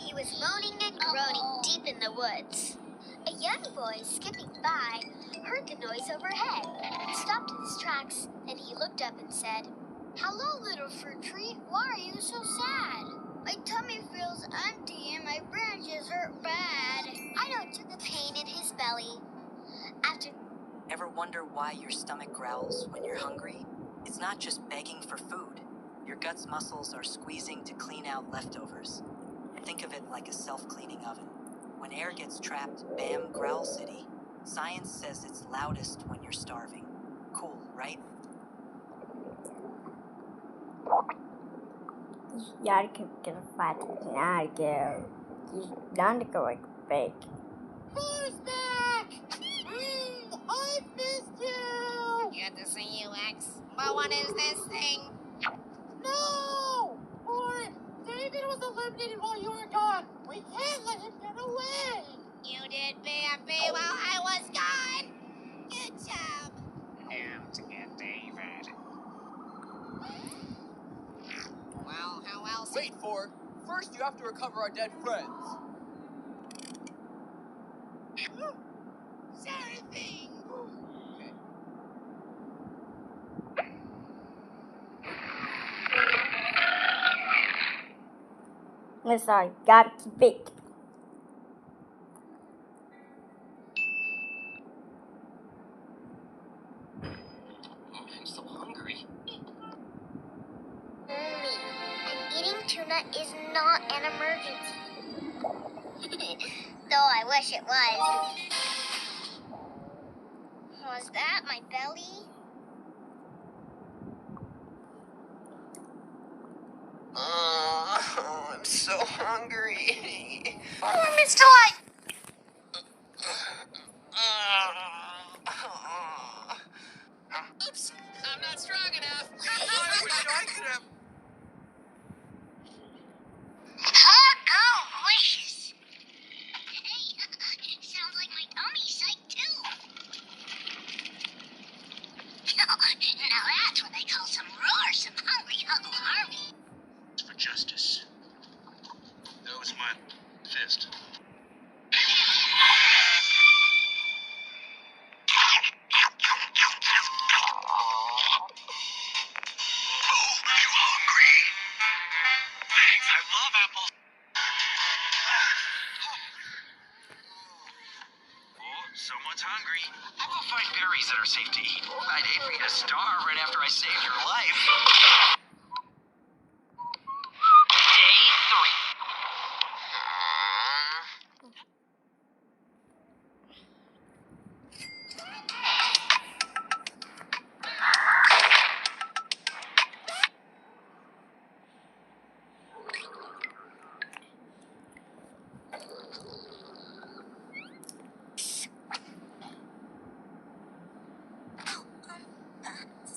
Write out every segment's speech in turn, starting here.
He was moaning and groaning deep in the woods. A young boy skipping by heard the noise overhead. He stopped in his tracks, then he looked up and said, "Hello, little fruit tree. Why are you so sad?" "My tummy feels empty and my branches hurt bad." I don't took the pain in his belly. Ever wonder why your stomach growls when you're hungry? It's not just begging for food. Your gut's muscles are squeezing to clean out leftovers. Think of it like a self-cleaning oven. When air gets trapped, bam, growl city. Science says it's loudest when you're starving. Cool, right? Yargı fight. Yargı. Don't go like fake. Who's back? I missed you! Good to see you, X. But what is this thing? No! Or David was eliminated while you were gone. We can't let him get away. You did Bambi while I was gone. Good job. Now to get David. Well, how else? Wait, Ford. First, you have to recover our dead friends. Sorry thing. Okay. It's like got to big. I'm so hungry. Mommy, and eating tuna is not an emergency. Though I wish it was. Was that my belly? I'm so hungry. Oh, Mr. Light. Oops, I'm not strong enough. I wish I could have. Delicious. Hey, sounds like my tummy's sick too. Now that's what I call some roarsome hungry Uncle Harvey. For justice. That was my fist. Someone's hungry. I will find berries that are safe to eat. I'd hate for you to starve right after I saved your life. Day 3.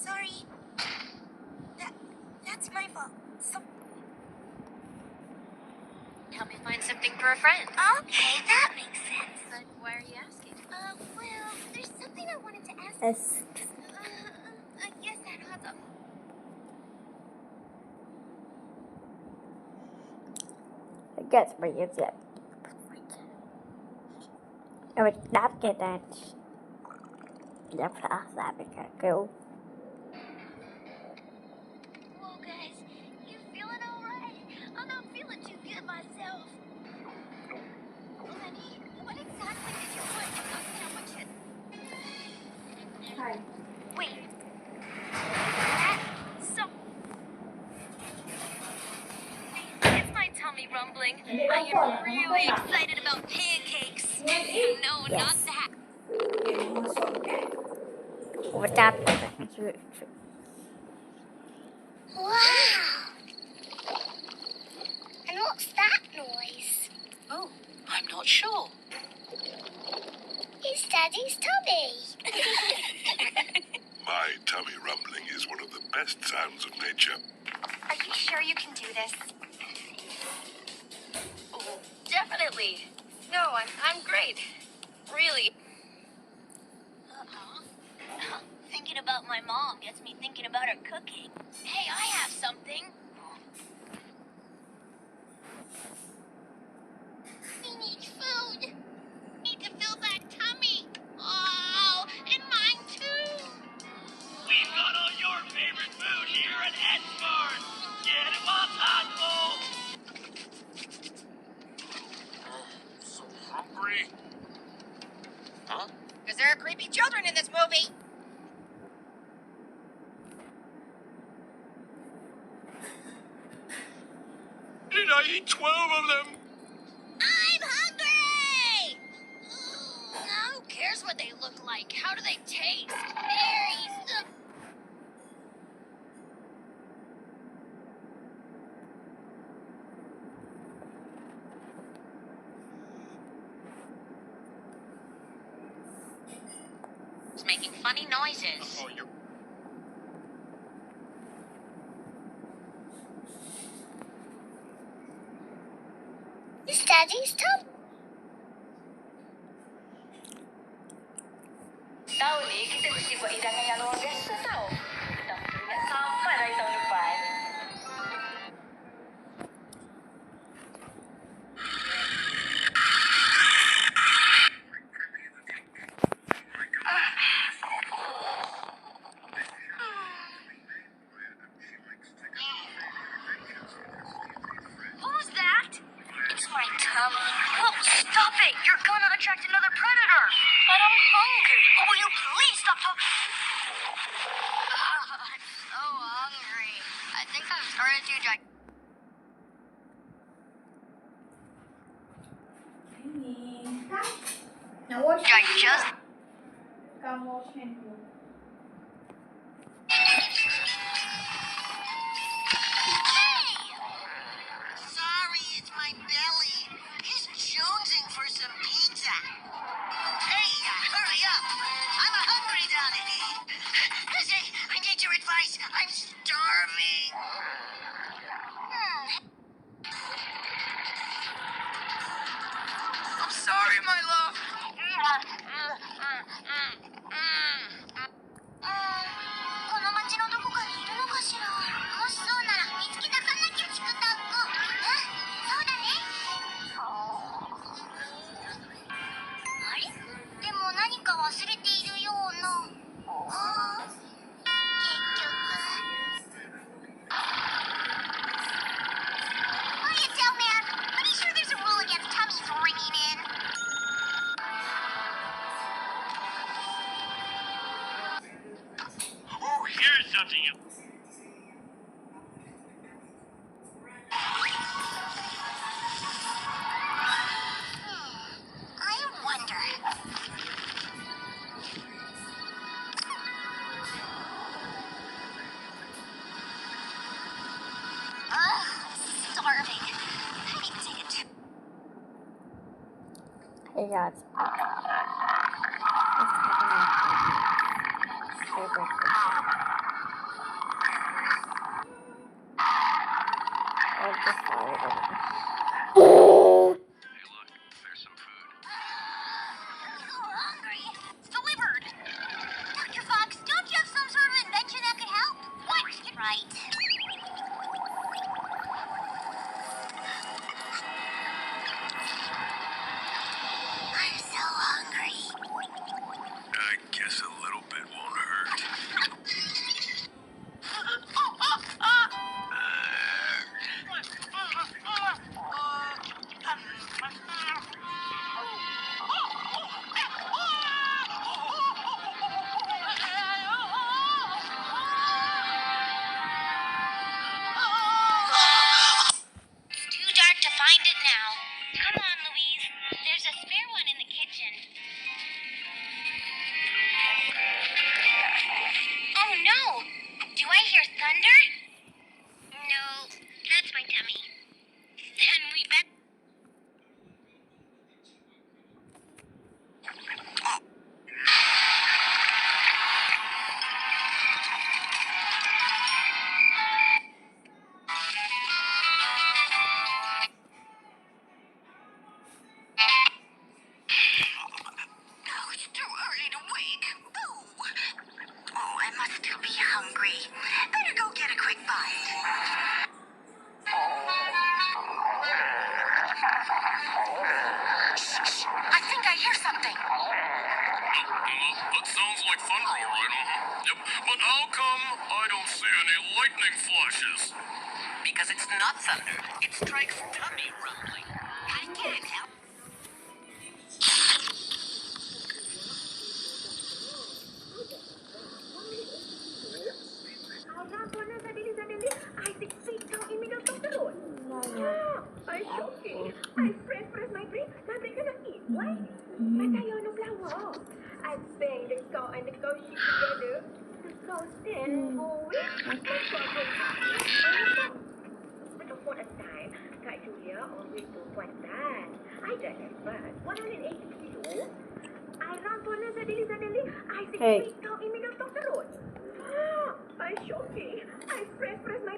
Sorry. That's my fault. Help me find something for a friend. Okay, that makes sense. But why are you asking? Well, there's something I wanted to ask. It's I guess that hot dog. I guess but it's it. I would not get that. That because cool. Whoa, guys, you feeling alright? I'm not feeling too good myself. Lenny, what exactly did you put in those sandwiches? Hi. Wait. That It's my tummy rumbling. I am really excited about pancakes. No, Yes. not that. What's that? Wow. And what's that noise? Oh, I'm not sure. It's Daddy's tummy. My tummy rumbling is one of the best sounds of nature. Are you sure you can do this? Oh, definitely. No, I'm great. Really. Thinking about my mom gets me thinking about her cooking. Hey, I have something. did I eat 12 of them? I'm hungry! Who cares what they look like? How do they taste? Berries! It's making funny noises. Oh, you're... Is Daddy stop? Tahu ni, kita mesti buat hidangan yang luar biasa tau. Kita nak sampai dari tahun depan. What was that? It's my tummy. Oh, stop it! You're gonna attract another predator. But I'm hungry. Oh, will you please stop talking? I'm so hungry. I think I've started to digest. Sorry, it's my belly. He's jonesing for some pizza. Hey, hurry up. I'm hungry, darling. Say, I need your advice. I'm starving. I'm sorry, my love. この町のどこかにいるのかしら。もしそうなら見つけ出さなきゃ、チクタック。そうだね。あれ？でも何か忘れているような。結局。Quiet, Tailman. Pretty sure there's a rule against tummies ringing in. Oh, here's something you... I wonder. Ugh, starving. I need to take a trip. Hey guys. Hey, look, there's some food. So hungry. It's delivered. Dr. Fox, don't you have some sort of invention that could help? What? Right. I'm so hungry. I guess a little bit won't hurt. It's too dark to find it now. Come on, Louise. There's a spare one in the kitchen. Oh no! Do I hear thunder? No, that's my tummy. Then we bet. Oh, it's too early to wake. Oh, I must still be hungry. Better go get a quick bite. Shh, I think I hear something. That sounds like thunder, all right, Yep, but how come I don't see any lightning flashes? Because it's not thunder. It strikes tummy rumbling. I can't help. shocking. I press my brain gonna eat. What? But I no flour. I bang the cow and the cow shit together. The cow stand go away. My cow goes but upon a time, Kak Julia always perempuan. I just at first 180 kilo. I run for suddenly, I see Hey. big cow in middle of the road. I shocking. I press my